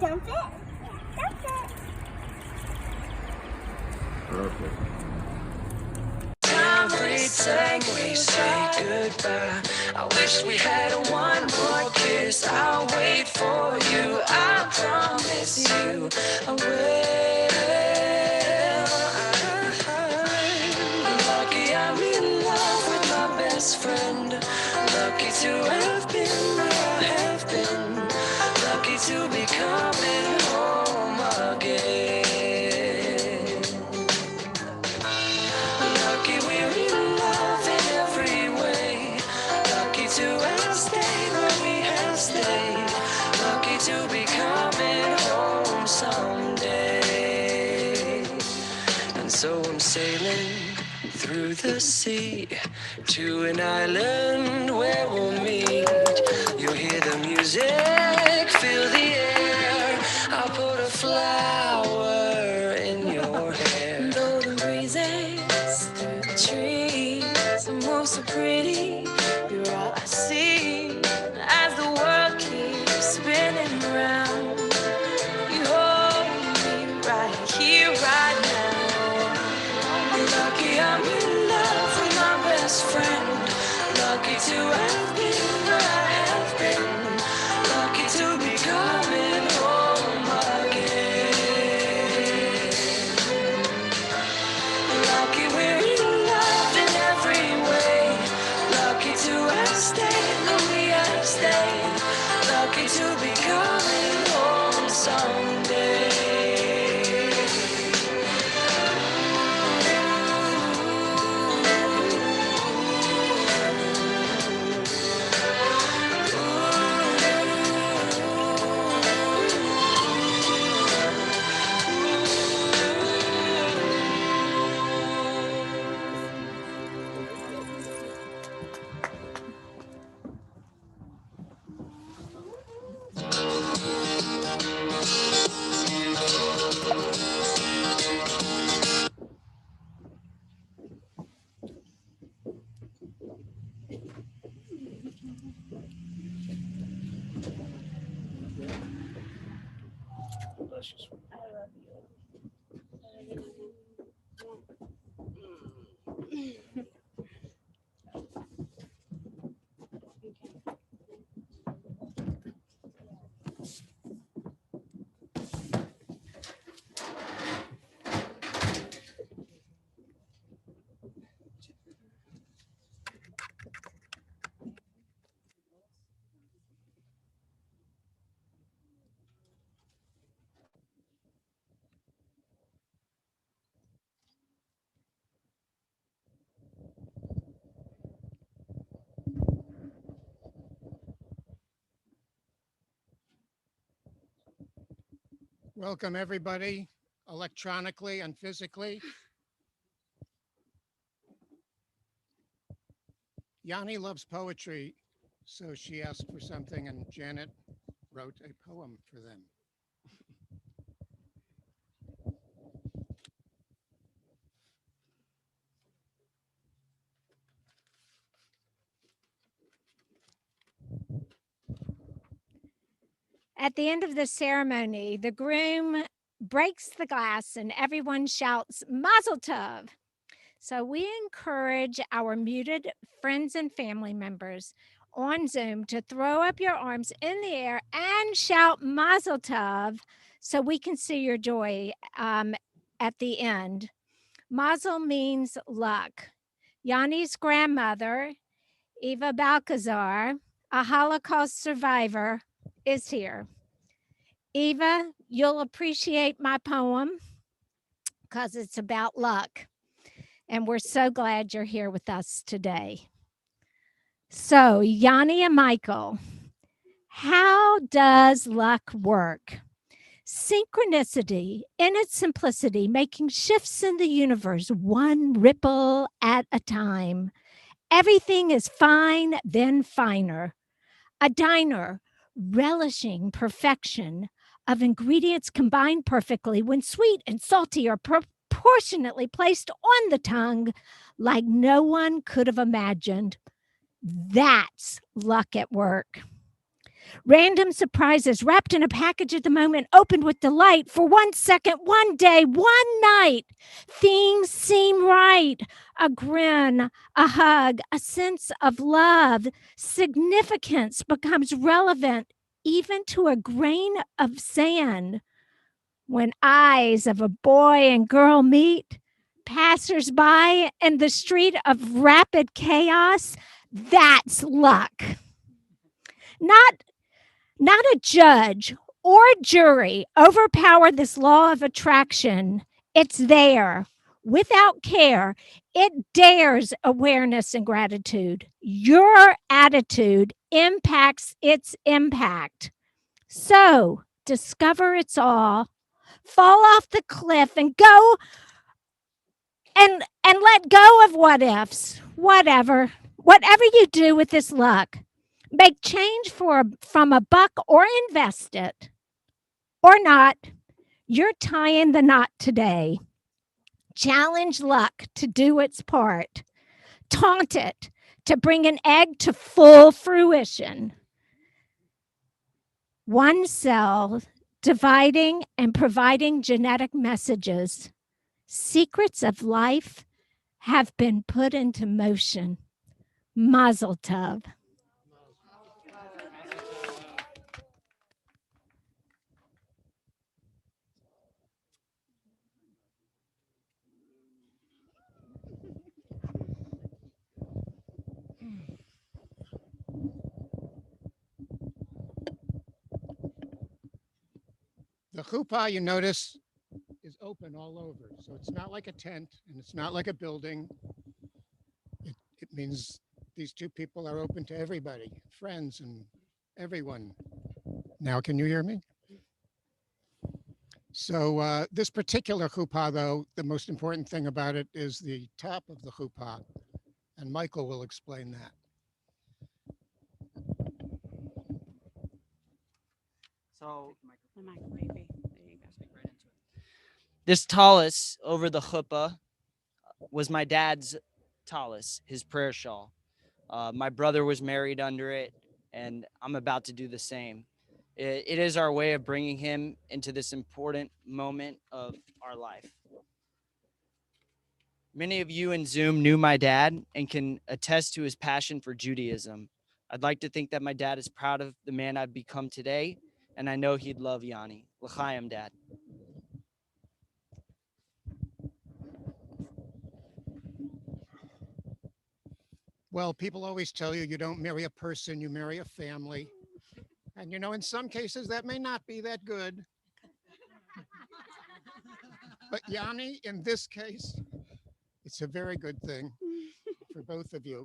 Dump it. Dump it. Perfect. We sang, we say goodbye. I wish we had one more kiss. I'll wait for you. I promise you I will. I'm lucky I'm in love with my best friend. Lucky to have been where I have been. Lucky to be coming home again. Lucky we're in love in every way. Lucky to have stayed where we have stayed. Lucky to be coming home someday. And so I'm sailing through the sea to an island where we'll meet. You'll hear the music, feel the air. I'll put a flower in your hair. Though the breezes through the trees are move so pretty, you're all I see as the world keeps spinning round. You hold me right here, right now. Lucky I'm in love with my best friend. Lucky to have been where I have been. Lucky to be coming home again. Lucky we're in love in every way. Lucky to have stayed where we have stayed. Lucky to be coming home someday. Welcome, everybody, electronically and physically. Yani loves poetry, so she asked for something, and Janet wrote a poem for them. At the end of the ceremony, the groom breaks the glass and everyone shouts Mazel Tov. So we encourage our muted friends and family members on Zoom to throw up your arms in the air and shout Mazel Tov so we can see your joy at the end. Mazel means luck. Yanni's grandmother, Eva Balcazar, a Holocaust survivor, is here. Eva, you'll appreciate my poem because it's about luck. And we're so glad you're here with us today. So, Yanni and Michael, how does luck work? Synchronicity in its simplicity, making shifts in the universe, one ripple at a time. Everything is fine, then finer. A diner, relishing perfection of ingredients combined perfectly when sweet and salty are proportionately placed on the tongue like no one could have imagined. That's luck at work. Random surprises wrapped in a package at the moment, opened with delight for 1 second, one day, one night. Things seem right. A grin, a hug, a sense of love. Significance becomes relevant even to a grain of sand. When eyes of a boy and girl meet, passersby in the street of rapid chaos, that's luck. Not not a judge or jury overpower this law of attraction. It's there without care. It dares awareness and gratitude. Your attitude impacts its impact. So discover its all, fall off the cliff and go and let go of what ifs. Whatever you do with this luck, make change from a buck or invest it or not. You're tying the knot today. Challenge luck to do its part. Taunt it to bring an egg to full fruition. One cell dividing and providing genetic messages. Secrets of life have been put into motion. Mazel tov. The chuppah, you notice, is open all over. So it's not like a tent and it's not like a building. It means these two people are open to everybody, friends and everyone. Now, can you hear me? So this particular chuppah, though, the most important thing about it is the top of the chuppah, and Michael will explain that. So The mic, baby. There you go. this tallis over the chuppah was my dad's tallis, his prayer shawl. My brother was married under it, and I'm about to do the same. It is our way of bringing him into this important moment of our life. Many of you in Zoom knew my dad and can attest to his passion for Judaism. I'd like to think that my dad is proud of the man I've become today, and I know he'd love Yanni. L'chaim, Dad. Well, people always tell you you don't marry a person, you marry a family. And in some cases that may not be that good. But Yanni, in this case, it's a very good thing for both of you.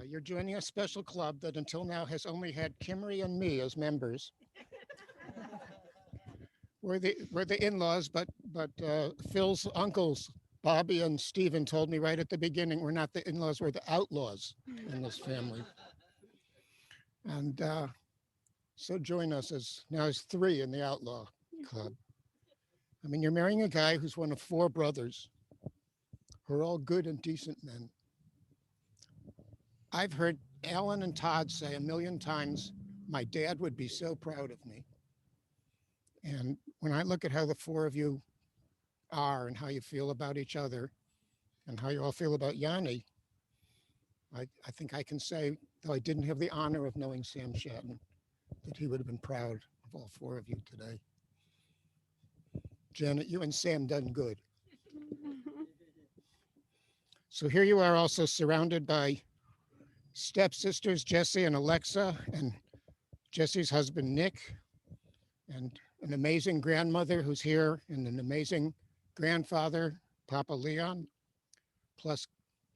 You're joining a special club that until now has only had Kimry and me as members. We're the in-laws, but Phil's uncles, Bobby and Stephen, told me right at the beginning, we're not the in-laws, we're the outlaws in this family. And so join us as three in the outlaw club. I mean, you're marrying a guy who's one of four brothers who are all good and decent men. I've heard Alan and Todd say a million times, my dad would be so proud of me. And when I look at how the four of you are and how you feel about each other and how you all feel about Yanni, I think I can say, though I didn't have the honor of knowing Sam Schatten, that he would have been proud of all four of you today. Janet, you and Sam done good. So here you are also surrounded by stepsisters, Jesse and Alexa, and Jesse's husband, Nick, and an amazing grandmother who's here, and an amazing grandfather, Papa Leon, plus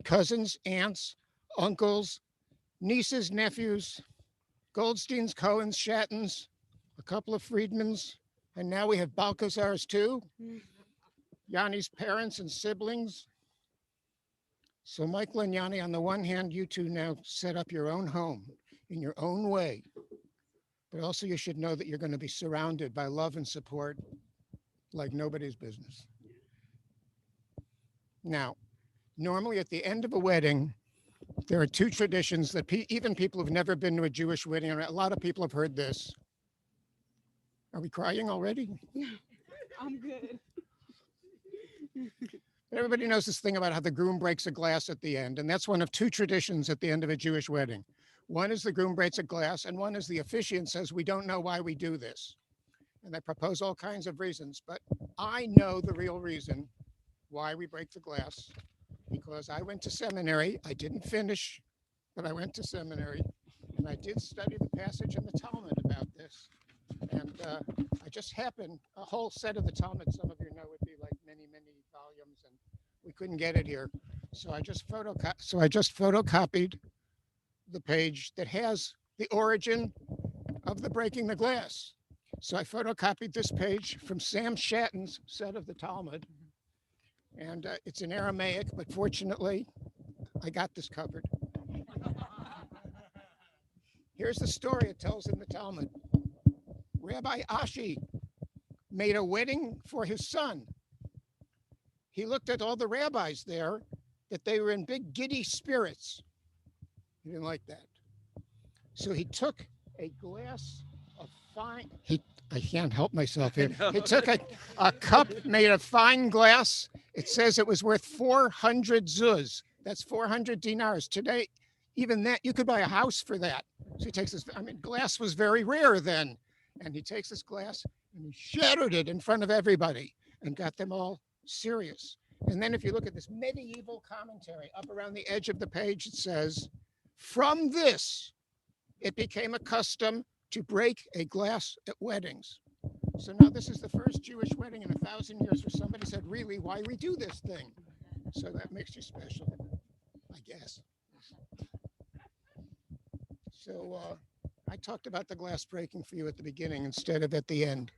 cousins, aunts, uncles, nieces, nephews, Goldsteins, Cohens, Shattens, a couple of Friedmans, and now we have Balcazars too, Yanni's parents and siblings. So Michael and Yanni, on the one hand, you two now set up your own home in your own way, but also you should know that you're going to be surrounded by love and support like nobody's business. Now, normally at the end of a wedding, There are two traditions that even people who've never been to a Jewish wedding, a lot of people have heard this. Are we crying already? I'm good. Everybody knows this thing about how the groom breaks a glass at the end, and that's one of two traditions at the end of a Jewish wedding. One is the groom breaks a glass, and one is the officiant says, we don't know why we do this. And they propose all kinds of reasons, but I know the real reason why we break the glass, because I went to seminary. I didn't finish, but I went to seminary, and I did study the passage in the Talmud about this. And I just happened, a whole set of the Talmud, some of you know, would be like many, many volumes, and we couldn't get it here. So I just photocopied the page that has the origin of the breaking the glass. So I photocopied this page from Sam Schatten's set of the Talmud, and it's in Aramaic, but fortunately, I got this covered. Here's the story it tells in the Talmud. Rabbi Ashi made a wedding for his son. He looked at all the rabbis there, that they were in big giddy spirits. He didn't like that. So he took a glass of fine, I can't help myself here. He took a cup made of fine glass. It says it was worth 400 zuz. That's 400 dinars. Today, even that, you could buy a house for that. So he takes this, glass was very rare then. And he takes this glass and he shattered it in front of everybody and got them all serious. And then if you look at this medieval commentary up around the edge of the page, it says, from this, it became a custom to break a glass at weddings. So now this is the first Jewish wedding in 1,000 years where somebody said, really, why we do this thing? So that makes you special, I guess. So I talked about the glass breaking for you at the beginning instead of at the end.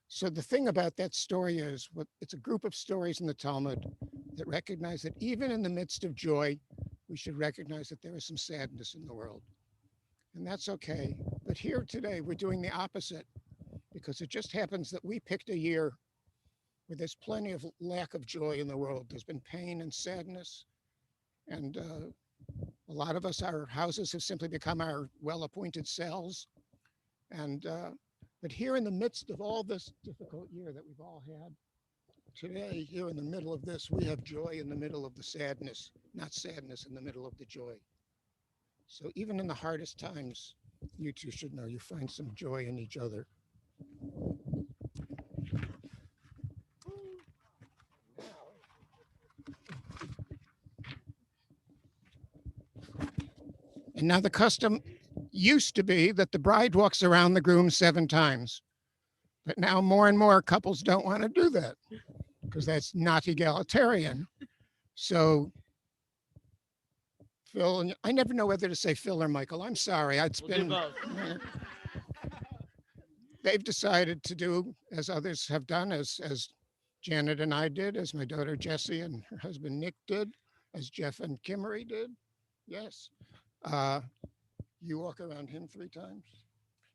So the thing about that story is, it's a group of stories in the Talmud that recognize that even in the midst of joy, we should recognize that there is some sadness in the world. And that's okay. But here today, we're doing the opposite, because it just happens that we picked a year where there's plenty of lack of joy in the world. There's been pain and sadness. And a lot of us, our houses have simply become our well-appointed cells. And but here in the midst of all this difficult year that we've all had, today, here in the middle of this, we have joy in the middle of the sadness, not sadness in the middle of the joy. So even in the hardest times, you two should know you find some joy in each other. And now the custom used to be that the bride walks around the groom 7 times. But now more and more couples don't want to do that because that's not egalitarian. So Phil, and I never know whether to say Phil or Michael. I'm sorry. It's We'll been do both. They've decided to do as others have done, as Janet and I did, as my daughter Jessie and her husband Nick did, as Jeff and Kimmery did. Yes. You walk around him 3 times.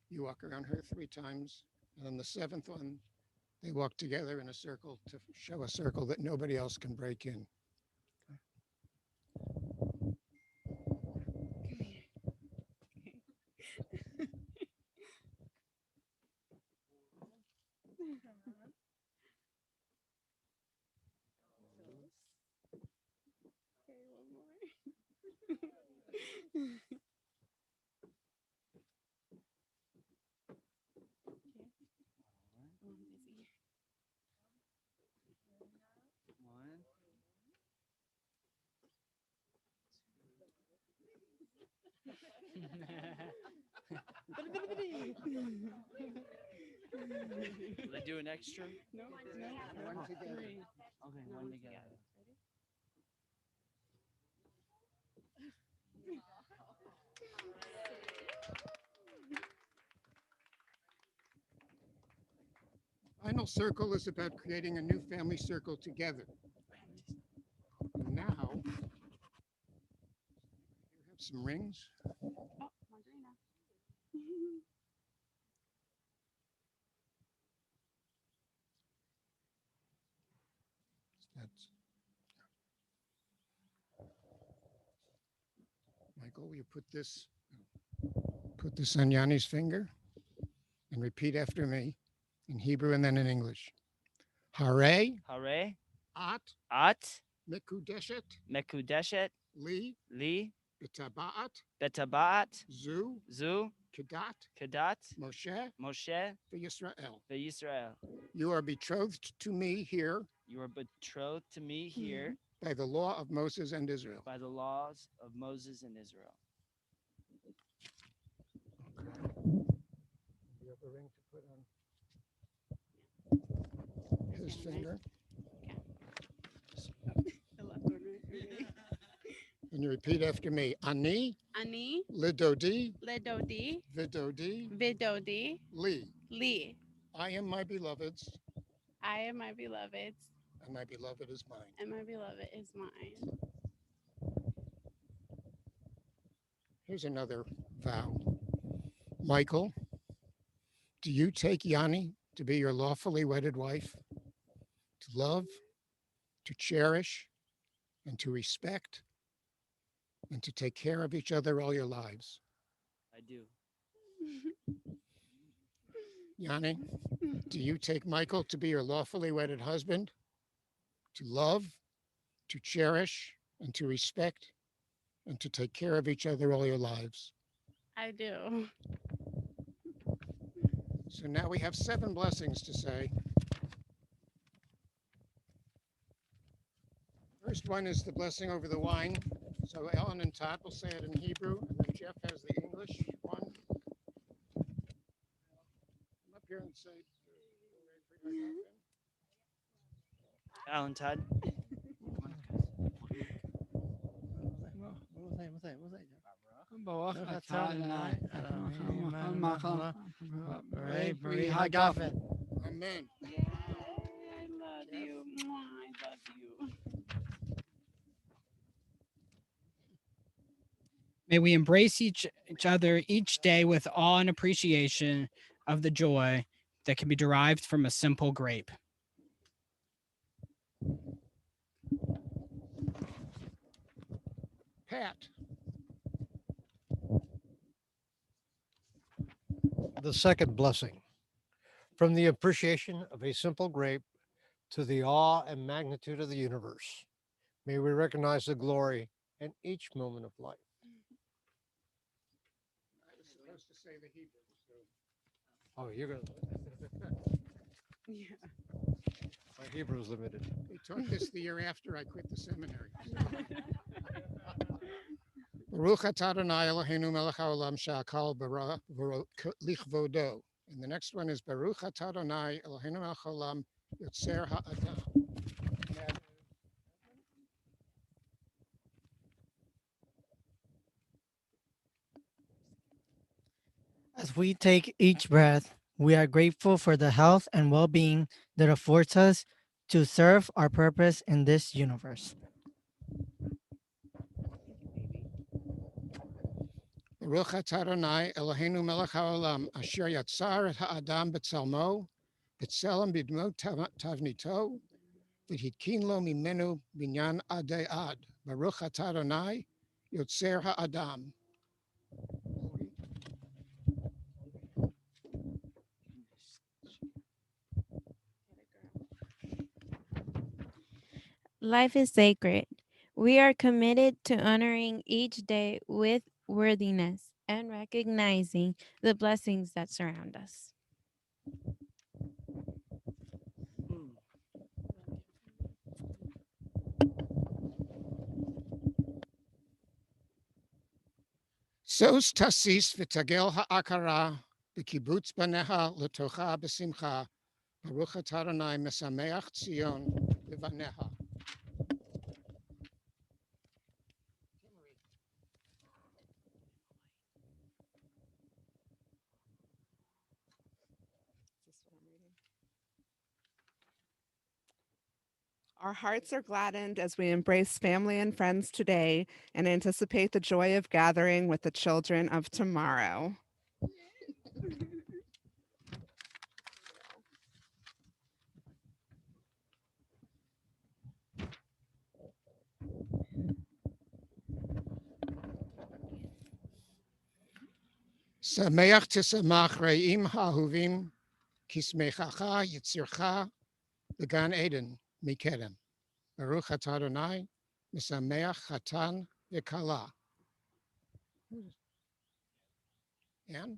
You walk around her 3 times. And on the 7th one, they walk together in a circle to show a circle that nobody else can break in. Will they do an extra? No, One together. Okay, one together. Final circle is about creating a new family circle together. And now, you have some rings. Oh, Margarina. That's Michael, will you put this on Yanni's finger and repeat after me in Hebrew and then in English. Hare Hare at at mekudeshet mekudeshet li li betabaat betabaat zu zu kedat kadat Moshe Moshe v'Yisrael. Yisrael. You are betrothed to me here You are betrothed to me here by the law of Moses and Israel. by the laws of Moses and Israel. You have a ring to put on his finger. And you repeat after me. Ani Ani lidodi ledodi vidodi vidodi li. li. I am my beloved's, I am my beloved's, and my beloved is mine. and my beloved is mine. Here's another vow. Michael, do you take Yanni to be your lawfully wedded wife, to love, to cherish, and to respect, and to take care of each other all your lives? I do. Yanni, do you take Michael to be your lawfully wedded husband, to love, to cherish, and to respect, and to take care of each other all your lives? I do. So now we have 7 blessings to say. First one is the blessing over the wine. So Ellen and Todd will say it in Hebrew, and then Jeff has the English one. Come up here and say. Alan Todd. Amen. Yay, I love you. Mwah, I love you. May we embrace each other each day with awe and appreciation of the joy that can be derived from a simple grape. Pat. The second blessing. From the appreciation of a simple grape to the awe and magnitude of the universe, may we recognize the glory in each moment of life. I was supposed to say the Hebrew. So. Oh, you're going Yeah. My Hebrew is limited. They taught this the year after I quit the seminary. Baruch atah Adonai Eloheinu melech haolam she'akal bara lichvodo. And the next one is Baruch atah Adonai Eloheinu melech haolam yotzer ha'adam. As we take each breath, we are grateful for the health and well being that affords us to serve our purpose in this universe. Baruch atah Adonai Eloheinu melech haolam asher yatzar et ha'adam b'tzalmo b'tzelem b'dmo tavnito v'hitkin lo mimenu binyan adei ad. Baruch atah Adonai yotzer ha'adam. Life is sacred. We are committed to honoring each day with worthiness and recognizing the blessings that surround us. Sos tasis v'tagel ha'akara b'kibbutz baneha l'tocha b'simcha Baruch atah Adonai mesameach Tzion v'vaneha. Our hearts are gladdened as we embrace family and friends today and anticipate the joy of gathering with the children of tomorrow. Sameach tisamach re'im ha'ahuvim, kismechacha yitzircha, began Eden mikedem. Baruch atah Adonai, misameach chatan v'kala. Anne?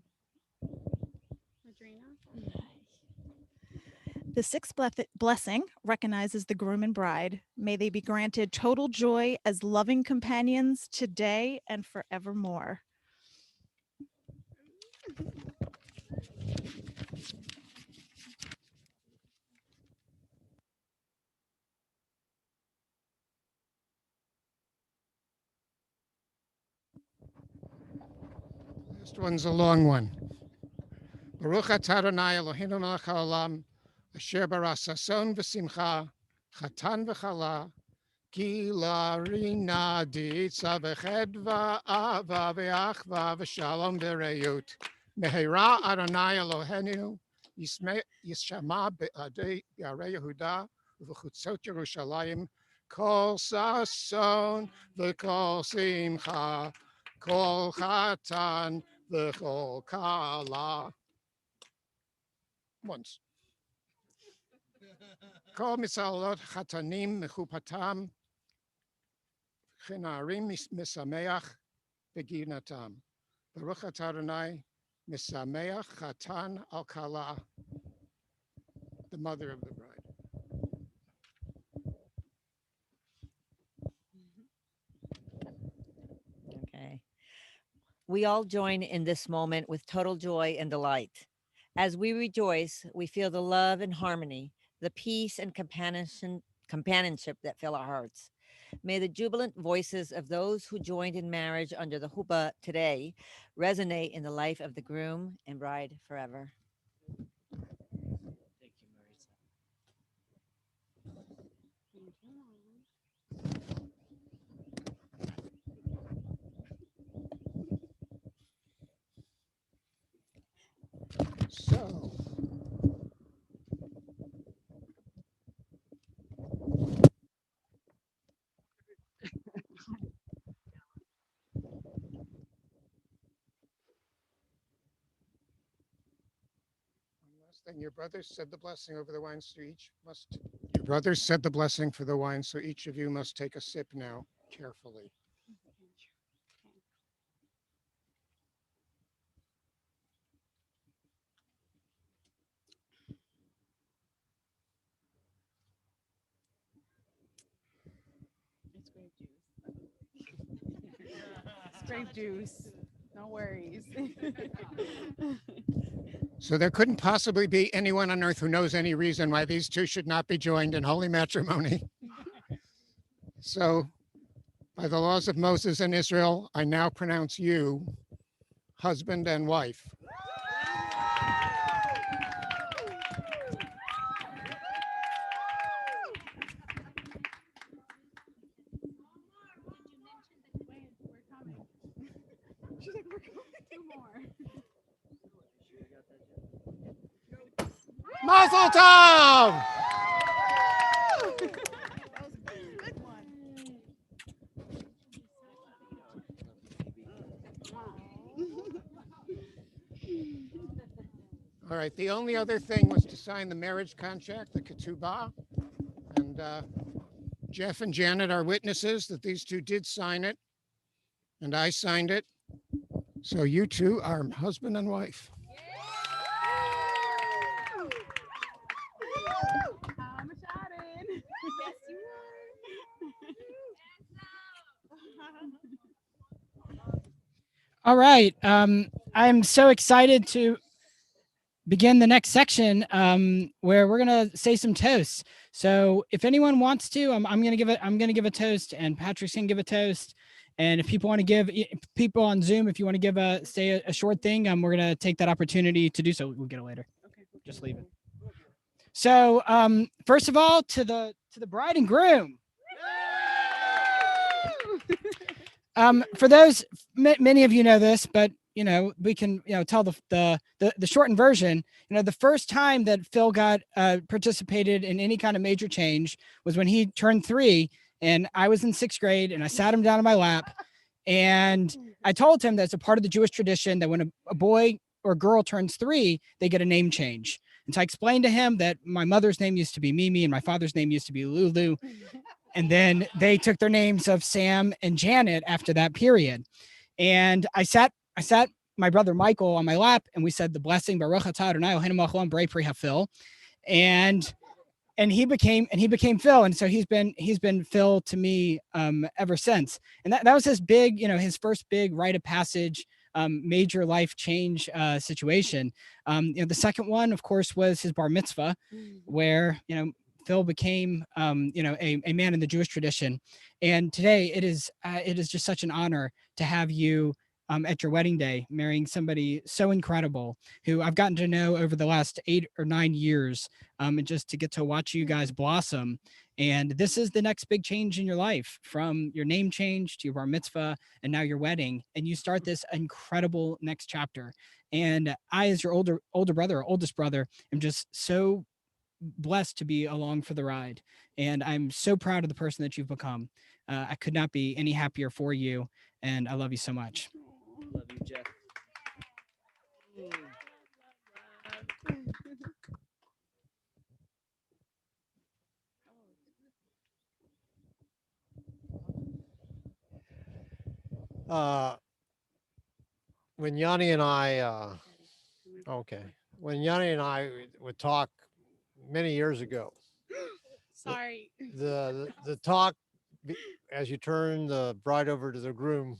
The sixth blessing recognizes the groom and bride. May they be granted total joy as loving companions today and forevermore. This one's a long one. Baruch atah Adonai Eloheinu melech haolam, asher bara sason v'simcha, chatan v'chala, ki larina di'itza v'chedva ava v'achva v'shalom v'reyut. Mehera Adonai Eloheinu yishama be'adei yarei Yehuda v'chutzot Yerushalayim kol sason v'kol simcha kol chatan v'kol kala. Once. Kol misalot chatanim mechupatam chinarim misameach beginatam. Baruch atah Adonai misameach chatan al kala, the mother of the bride. Okay. We all join in this moment with total joy and delight. As we rejoice, we feel the love and harmony, the peace and companionship that fill our hearts. May the jubilant voices of those who joined in marriage under the huppah today resonate in the life of the groom and bride forever. Thank you, Marisa. So, then your brothers said the blessing over the wine, so your brothers said the blessing for the wine, so each of you must take a sip now, carefully. It's grape juice. It's grape juice. No worries. So there couldn't possibly be anyone on earth who knows any reason why these two should not be joined in holy matrimony. So, by the laws of Moses and Israel, I now pronounce you husband and wife. She's like, we're going two more. Mazel tov! All right, the only other thing was to sign the marriage contract, the ketubah. And Jeff and Janet are witnesses that these two did sign it. And I signed it. So you two are husband and wife. I'm a Schatten. Yes, you are. All right. I'm so excited to begin the next section where we're gonna say some toasts. So if anyone wants to, I'm gonna give a toast, and Patrick's gonna give a toast. And if people want to give, people on Zoom, if you want to say a short thing, we're gonna take that opportunity to do so. We'll get it later. Okay. Just leave it. So first of all, to the bride and groom. For those, many of you know this, but we can tell the shortened version. The first time that Phil got participated in any kind of major change was when he turned 3, and I was in 6th grade, and I sat him down in my lap, and I told him that it's a part of the Jewish tradition that when a boy or girl turns 3, they get a name change. And so I explained to him that my mother's name used to be Mimi and my father's name used to be Lulu. And then they took their names of Sam and Janet after that period. And I sat my brother Michael on my lap and we said the blessing, Baruch atah Adonai Eloheinu melech haolam borei pri hafil. And he became Phil. And so he's been Phil to me ever since. And that was his big, his first big rite of passage, major life change situation. The second one, of course, was his bar mitzvah, where, Phil became, a man in the Jewish tradition. And today it is just such an honor to have you at your wedding day, marrying somebody so incredible who I've gotten to know over the last 8 or 9 years, and just to get to watch you guys blossom. And this is the next big change in your life, from your name change to your bar mitzvah and now your wedding. And you start this incredible next chapter. And I, as your oldest brother, am just so blessed to be along for the ride. And I'm so proud of the person that you've become. I could not be any happier for you. And I love you so much. Love you, Jeff. When Yanni and I, when Yanni and I would talk many years ago, Sorry. the talk, as you turn the bride over to the groom,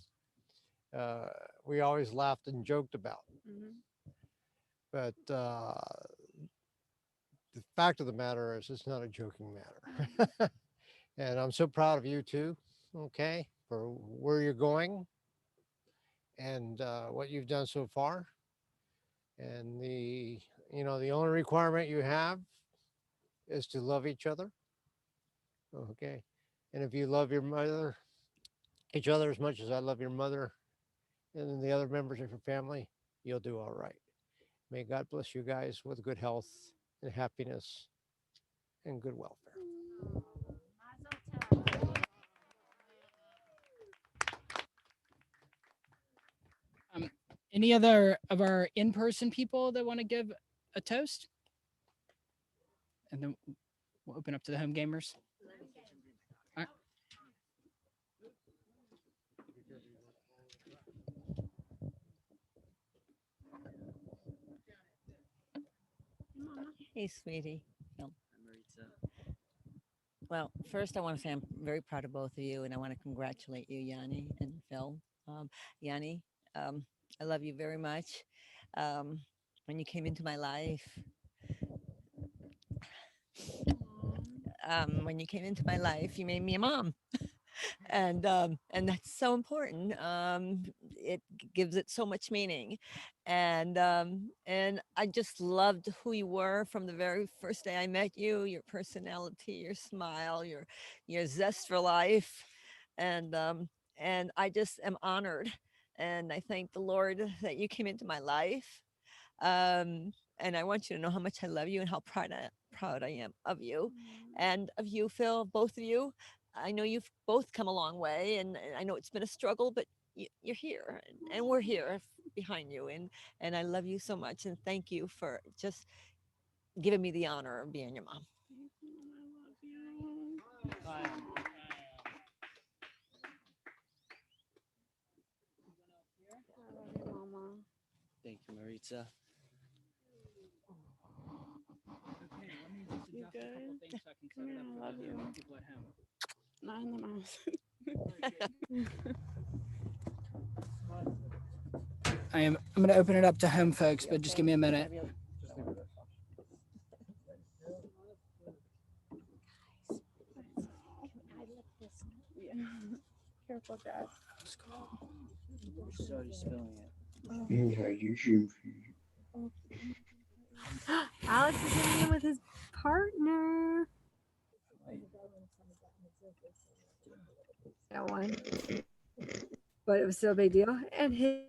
we always laughed and joked about. But the fact of the matter is, it's not a joking matter. And I'm so proud of you too, okay, for where you're going and what you've done so far. And the only requirement you have is to love each other. Okay. And if you love each other as much as I love your mother and the other members of your family, you'll do all right. May God bless you guys with good health and happiness and good welfare. Any other of our in-person people that want to give a toast? And then we'll open up to the home gamers. All right. Hey, sweetie. Well, first I want to say I'm very proud of both of you, and I want to congratulate you, Yanni and Phil. Yanni, I love you very much. When you came into my life, you made me a mom. And that's so important. It gives it so much meaning, and I just loved who you were from the very first day I met you. Your personality, your smile, your zest for life, and and I just am honored, and I thank the Lord that you came into my life. And I want you to know how much I love you and how proud I am of you, and of you, Phil, both of you. I know you've both come a long way, and I know it's been a struggle, but you're here, and we're here behind you, and I love you so much, and thank you for just giving me the honor of being your mom. Thank you, Maritza. You good? Yeah, I love you. Not in the mouth. I'm going to open it up to home folks, but just give me a minute. Yeah. Careful, Dad. You're already spilling it. Alex is getting in with his partner. That one. But it was still a big deal. And his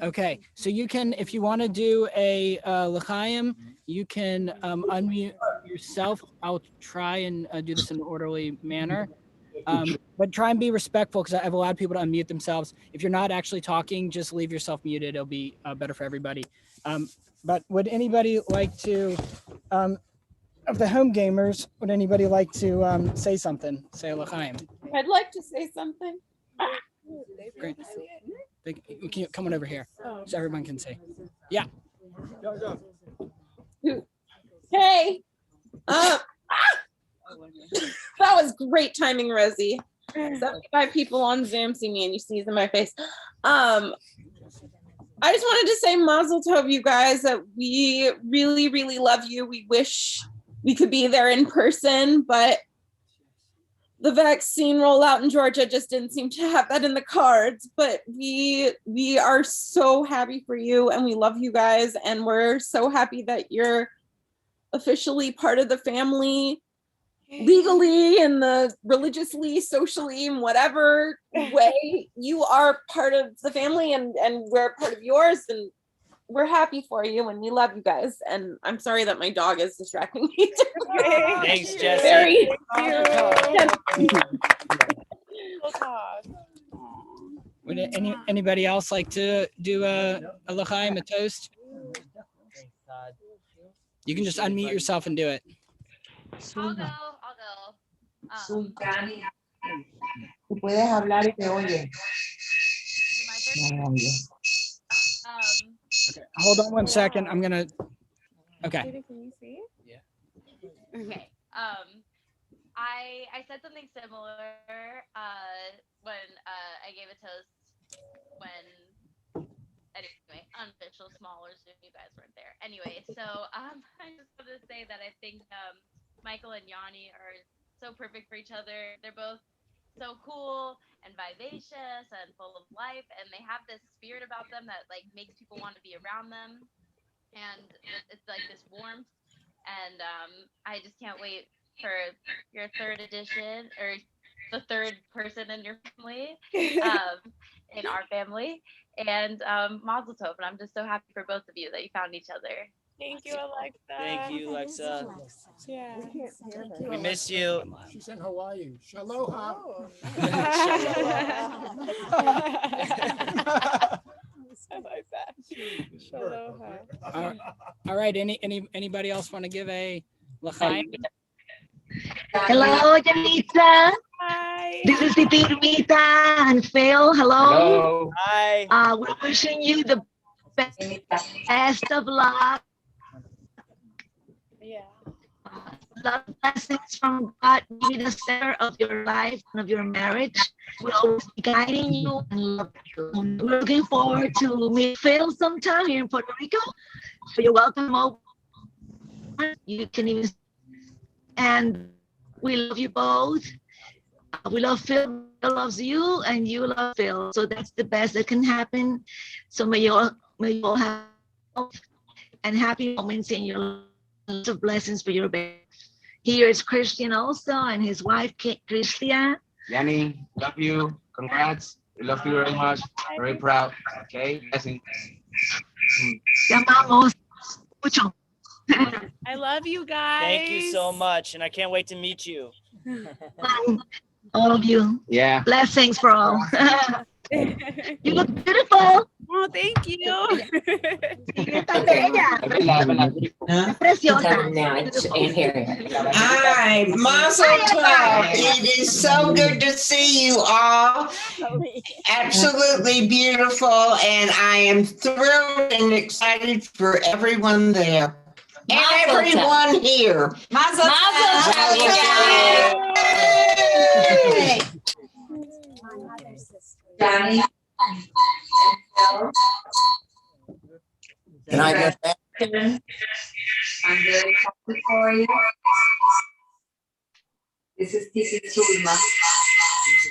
Okay, so you can, if you want to do a l'chaim, you can unmute yourself. I'll try and do this in an orderly manner. But try and be respectful because I've allowed people to unmute themselves. If you're not actually talking, just leave yourself muted. It'll be better for everybody. But would anybody like to, of the home gamers, would anybody like to say something? Say l'chaim. I'd like to say something. Great. Can you come on over here so everyone can see? Yeah. Hey. That was great timing, Rosie. 75 people on Zoom see me and you sneeze in my face. I just wanted to say mazel tov, you guys, that we really, really love you. We wish we could be there in person, but the vaccine rollout in Georgia just didn't seem to have that in the cards. But we are so happy for you and we love you guys. And we're so happy that you're officially part of the family, legally and the religiously, socially, in whatever way you are part of the family, and we're part of yours, and we're happy for you and we love you guys. And I'm sorry that my dog is distracting me. Thanks, Jesse. Would anybody else like to do a l'chaim, a toast? You can just unmute yourself and do it. I'll go. Puedes hablar y te oye. Okay, hold on one second. I'm gonna. Okay. Can you see? Yeah. Okay. I said something similar when I gave a toast when anyway, unofficial, smaller Zoom, you guys weren't there. Anyway, so I just wanted to say that I think Michael and Yani are so perfect for each other. They're both so cool and vivacious and full of life, and they have this spirit about them that like makes people want to be around them, and it's like this warmth. And I just can't wait for your third edition, or the third person in your family, in our family. And mazel tov, and I'm just so happy for both of you that you found each other. Thank you, Alexa. Thank you, Alexa. Yeah. We miss you. She's in Hawaii. Shaloha. I like that. Shaloha. All right. Anybody else want to give a l'chaim? Hello, Janita. Hi. This is Titi Rita and Phil. Hello. Hi. We're wishing you the best of luck. Yeah. Love, blessings from God, be the center of your life and of your marriage. We'll always be guiding you and love you. We're looking forward to meet Phil sometime here in Puerto Rico. So you're welcome over. You can even, and we love you both. We love Phil. Phil loves you, and you love Phil. So that's the best that can happen. So may you all have health and happy moments in your life. Of blessings for your baby. Here is Christian also, and his wife, Christian. Yani, love you. Congrats. We love you very much. Very proud. Okay, blessings. Te amamos mucho. I love you guys. Thank you so much, and I can't wait to meet you. All of you. Yeah. Blessings for all. You look beautiful. Oh, thank you. Hi, Mazel Tov. It is so good to see you all. Absolutely beautiful, and I am thrilled and excited for everyone there. And everyone here. Mazel Tov. Johnny. Can I get that? I'm very happy for you. This is Sulma.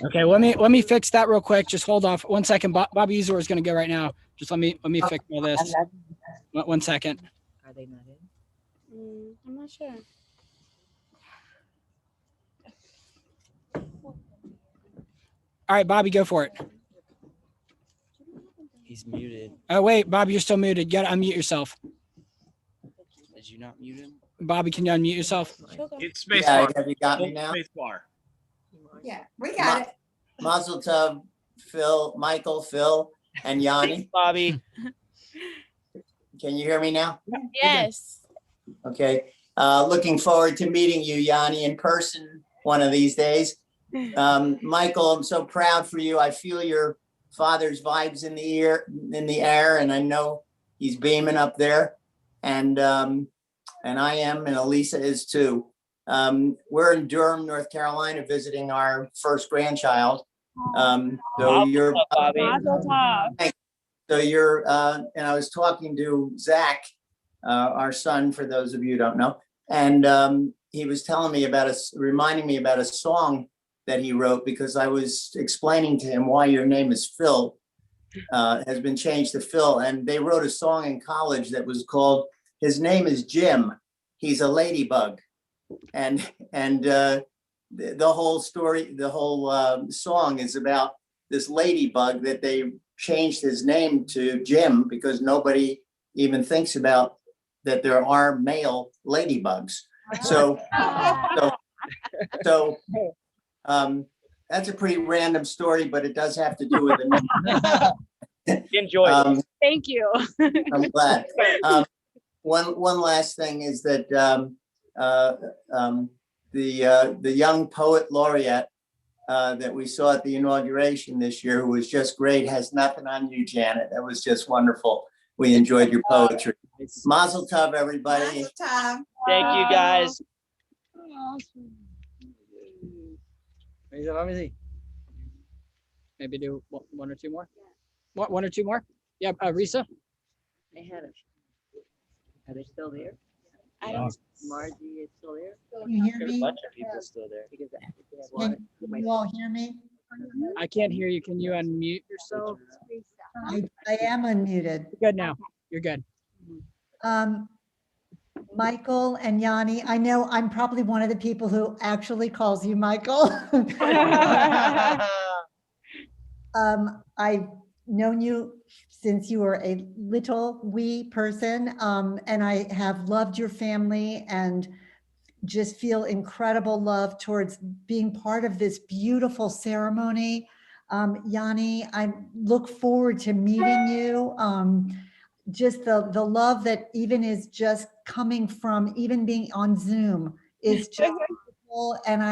Okay, let me fix that real quick. Just hold off 1 second. Bobby Uzor is going to go right now. Just let me fix all this. 1 second. Are they not in? I'm not sure. All right, Bobby, go for it. He's muted. Oh wait, Bobby, you're still muted. You gotta unmute yourself. Did you not mute him? Bobby, can you unmute yourself? Hit space bar. Have you got me now? Space bar. Yeah, we got it. Mazel tov, Phil, Michael, Phil, and Yanni. Bobby. Can you hear me now? Yes. Okay. Looking forward to meeting you, Yanni, in person one of these days. Michael, I'm so proud for you. I feel your father's vibes in the air, and I know he's beaming up there. And I am, and Elisa is too. We're in Durham, North Carolina, visiting our first grandchild. So you're, and I was talking to Zach, our son, for those of you who don't know, and he was telling me reminding me about a song that he wrote, because I was explaining to him why your name is Phil, has been changed to Phil, and they wrote a song in college that was called "His Name is Jim, He's a Ladybug," and the whole story, the whole song is about this ladybug that they changed his name to Jim because nobody even thinks about that there are male ladybugs. So that's a pretty random story, but it does have to do with the name. Enjoy. Thank you. I'm glad. One last thing is that the young poet laureate that we saw at the inauguration this year, who was just great, has nothing on you, Janet. That was just wonderful. We enjoyed your poetry. Mazel tov, everybody. Mazel tov. Thank you, guys. Let me see. Maybe do one or two more. One or two more. Yeah, Risa. I had it. Are they still there? I don't. Margie is still there. Can you hear There's a me? bunch of people still there. Because Can you all hear me? I can't hear you. Can you unmute yourself? I am unmuted. You're good now. You're good. Michael and Yanni, I know I'm probably one of the people who actually calls you Michael. I've known you since you were a little wee person, and I have loved your family and just feel incredible love towards being part of this beautiful ceremony. Yanni, I look forward to meeting you. Just the love that even is just coming from even being on Zoom is just beautiful. And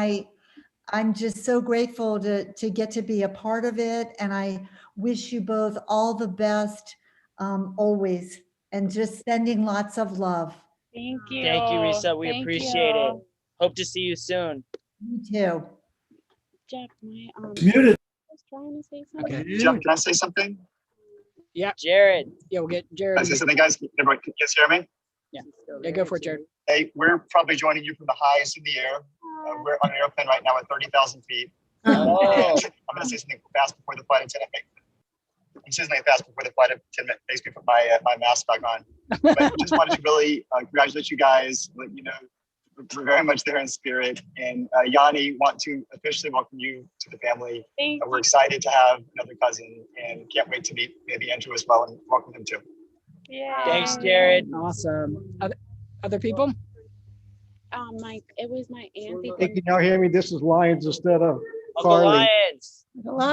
I'm just so grateful to get to be a part of it. And I wish you both all the best always, and just sending lots of love. Thank you. Thank you, Risa. We Thank appreciate you. it. Hope to see you soon. You too. Jack, my Muted. I was trying to say something. Okay. Jeff, can I say something? Yeah. Jared. Yeah, we'll get Jared. Can I say something, guys? Everybody, can you guys hear me? Yeah. Yeah, go for it, Jared. Hey, we're probably joining you from the highest in the air. We're on an airplane right now at 30,000 feet. Oh. I'm going to say something fast before the flight attendant. I'm saying something fast before the flight attendant makes me put my mask back on. But just wanted to really congratulate you guys. Let you know we're very much there in spirit. And Yanni, want to officially welcome you to the family. We're excited to have another cousin and can't wait to meet maybe Andrew as well and welcome him too. Yeah. Thanks, Jared. Awesome. Other people? Mike, it was my auntie. Hey, can y'all hear me? This is Lyons instead of Uncle Farley. Lyons.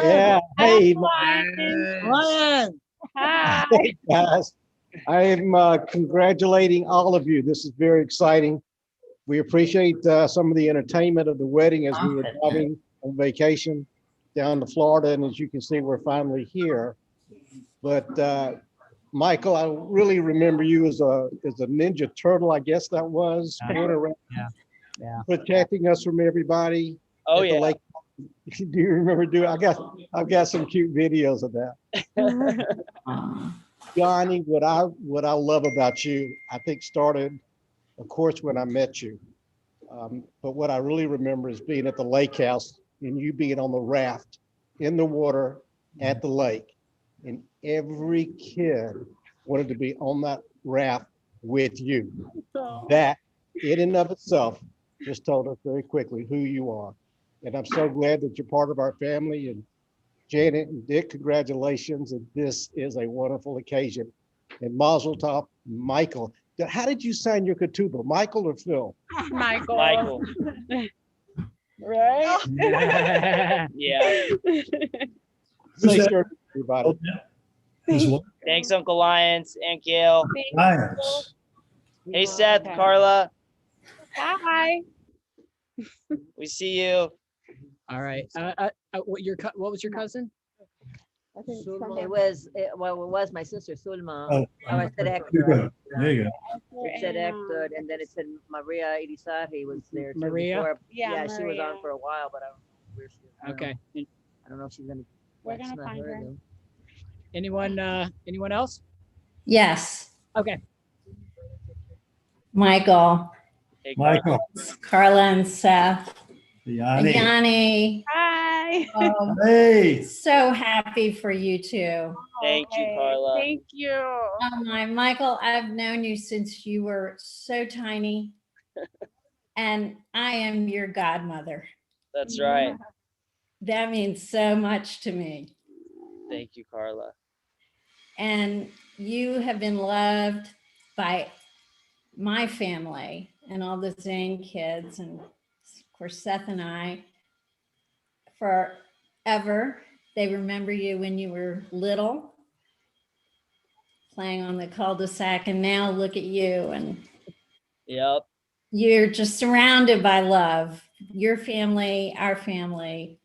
Yeah. Hey, Lion. Hi. hey guys. I am congratulating all of you. This is very exciting. We appreciate some of the entertainment of the wedding as we were driving on vacation down to Florida. And as you can see, we're finally here. But Michael, I really remember you as a Ninja Turtle, I guess that was, going around, protecting us from everybody. Oh, at the yeah. lake. Do you remember doing? I've got some cute videos of that. Johnny, what I love about you, I think started, of course, when I met you. But what I really remember is being at the lake house and you being on the raft in the water at the lake. And every kid wanted to be on that raft with you. That in and of itself just told us very quickly who you are. And I'm so glad that you're part of our family. And Janet and Dick, congratulations. And this is a wonderful occasion. And Mazel Tov, Michael. How did you sign your ketubah, Michael or Phil? Michael. Michael. Right? Yeah. Safe journey, everybody. Thanks, Uncle Lyons and Gail. Lions. Hey, Seth, Carla, Hi. we see you. All right. What was your cousin? I think It was my sister Sulma. Oh, I said there Hector. you go. There you go. It said Hector, and then it said Maria Irizarry was there too Maria? before. Yeah, She was on Maria. for a while, but I don't know where she is. Okay. I don't know if she's gonna. We're that's gonna not find her. though. Anyone else? Yes, Okay. Michael, Michael. Carla and Seth, Yanni. Yanni. Hi. Hey. So happy for you two. Thank you, Carla. Thank you. Oh my, Michael, I've known you since you were so tiny. And I am your godmother. That's right. That means so much to me. Thank you, Carla. And you have been loved by my family and all the Zane kids, and of course Seth and I, forever. They remember you when you were little, playing on the cul-de-sac, and now look at you, and Yep. you're just surrounded by love. Your family, our family.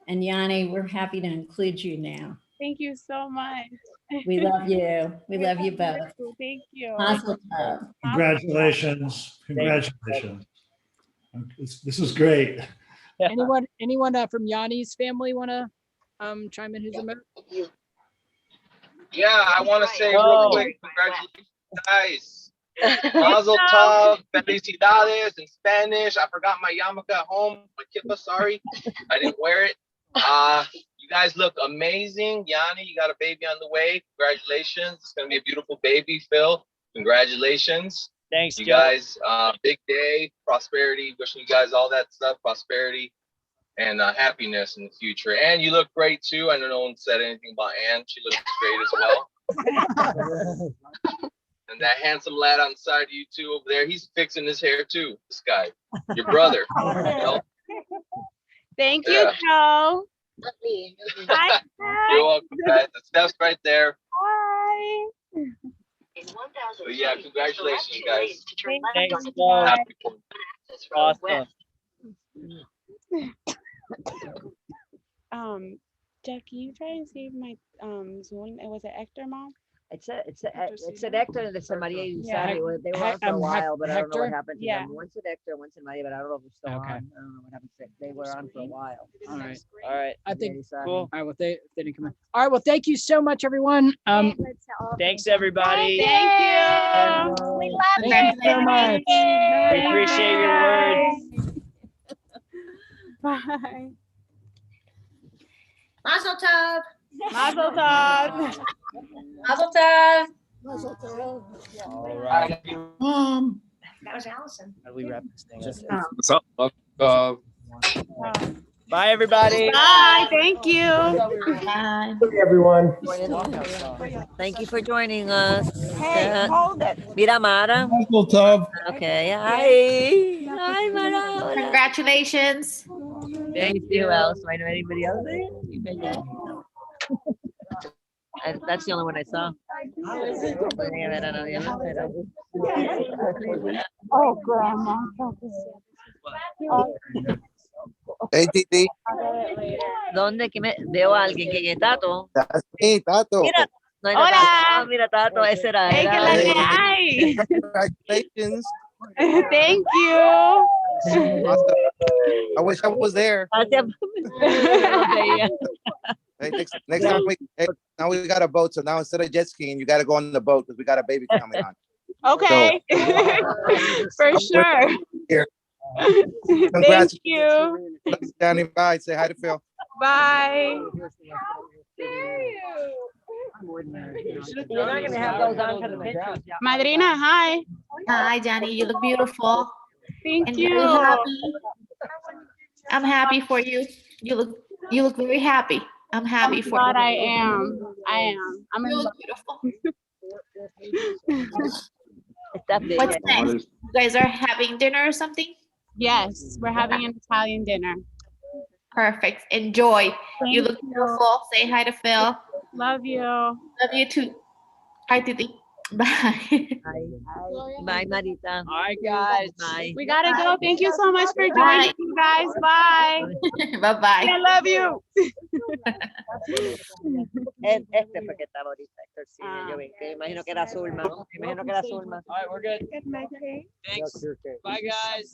And Yanni, we're happy to include you now. Thank you so much. We love you. We love you both. Thank you. Mazel tov. Congratulations. Congratulations. This is great. Anyone from Yanni's family want to chime in? Who's remote? Yeah, I want to say real quick, congratulations, guys. Mazel tov, felicidades in Spanish. I forgot my yarmulke at home. My kippa, sorry. I didn't wear it. You guys look amazing. Yanni, you got a baby on the way. Congratulations. It's going to be a beautiful baby, Phil. Congratulations. Thanks, you Joe. guys. Big day, prosperity. Wishing you guys all that stuff, prosperity and happiness in the future. And you look great too. I know no one said anything about Anne. She looks great as well. And that handsome lad on the side of you two over there, he's fixing his hair too. This guy, your brother. You know? Thank you, Yeah. Joe. Hi. You're welcome, guys. The steps right there. Hi. But yeah, congratulations, guys. Thanks, Joe. Happy for you. Awesome. Jack, can you try and save my Zoom? It was an Hector, Mom. It's an Hector and it's a Maria Irizarry. Yeah. They were on for a while, but I don't know what Hector? happened to Yeah. them. Once at Hector, once in Maria, but I don't know if they're still Okay. on. I don't know what happened. They were on for a while. All right. All right. I think Irizarry. Cool. All right. Well, they didn't come in. All right. Well, thank you so much, everyone. Thanks, everybody. Thank you. We love Thank you so much. We appreciate your words. Bye. Mazel tov. Mazel tov. Mazel tov. All right. That was Allison. How do we wrap this thing up? What's up? Bye, everybody. Bye. Thank you. Bye. Hey, everyone. Thank you for joining us. Hey, hold it. Mira, Mara. Mazel tov. Okay. Hi. Hi, Mara. Hola. Congratulations. Thank you. Who else? Do I know anybody else there? That's the only one I saw. Oh, Grandma. Hey, Titi. ¿Dónde? Que me veo a alguien? ¿Quién es Tato? That's me, Tato. Mira. No era Hola. Tato. Ah, mira, Tato. Ese era. Hey, ¿qué es la que hay? Congratulations. Thank you. Awesome. I wish I was there. Gracias. Hey, next time now we got a boat, so now instead of jet skiing, you got to go on the boat because we got a baby coming on. Okay. For sure. Here. Thank you. Danny, bye. Say hi to Phil. Bye. You're not going to have those on for the pictures. Madrina, hi. Hi, Johnny. You look beautiful. Thank And you. very happy. I'm happy for you. You look very happy. I'm happy for God, you. I am. I'm You in look beautiful. Está bella. What's next? You guys are having dinner or something? Yes, we're having an Italian dinner. Perfect. Enjoy. You Thank look beautiful. Say hi to Phil. Love you. Love you too. Hi, Titi. Bye. Bye, Marita. All right, guys. Bye. We gotta go. Thank you so much for Bye. joining, you guys. Bye. Bye-bye. I love you. Este fue que estaba ahorita, Héctor Cine, yo vi, que imagino que era Zulma. Me imagino que era Zulma. All right, we're good. Thanks. Bye, guys.